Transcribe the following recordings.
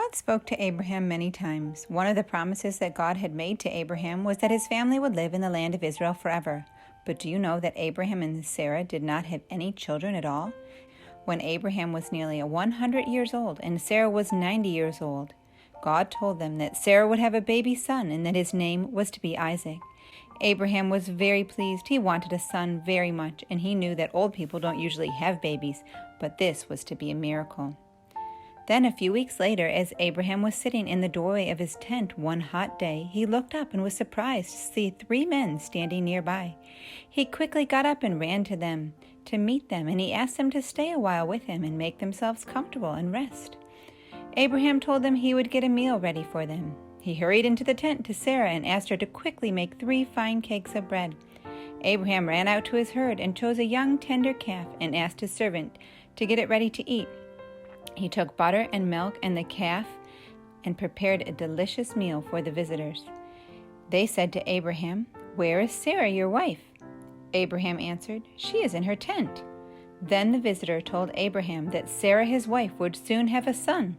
God spoke to Abraham many times. One of the promises that God had made to Abraham was that his family would live in the land of Israel forever. But do you know that Abraham and Sarah did not have any children at all? When Abraham was nearly 100 years old and Sarah was 90 years old, God told them that Sarah would have a baby son and that his name was to be Isaac. Abraham was very pleased. He wanted a son very much, and he knew that old people don't usually have babies, but this was to be a miracle. Then a few weeks later, as Abraham was sitting in the doorway of his tent one hot day, he looked up and was surprised to see 3 men standing nearby. He quickly got up and ran to them to meet them, and he asked them to stay a while with him and make themselves comfortable and rest. Abraham told them he would get a meal ready for them. He hurried into the tent to Sarah and asked her to quickly make 3 fine cakes of bread. Abraham ran out to his herd and chose a young tender calf and asked his servant to get it ready to eat. He took butter and milk and the calf and prepared a delicious meal for the visitors. They said to Abraham, "Where is Sarah, your wife?" Abraham answered, "She is in her tent." Then the visitor told Abraham that Sarah, his wife, would soon have a son.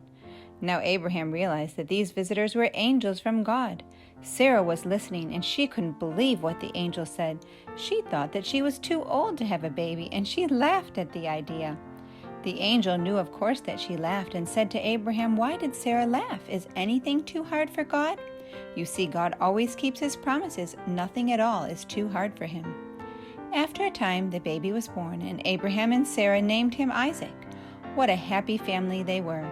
Now Abraham realized that these visitors were angels from God. Sarah was listening, and she couldn't believe what the angel said. She thought that she was too old to have a baby, and she laughed at the idea. The angel knew, of course, that she laughed and said to Abraham, "Why did Sarah laugh? Is anything too hard for God?" You see, God always keeps his promises. Nothing at all is too hard for him. After a time, the baby was born, and Abraham and Sarah named him Isaac. What a happy family they were.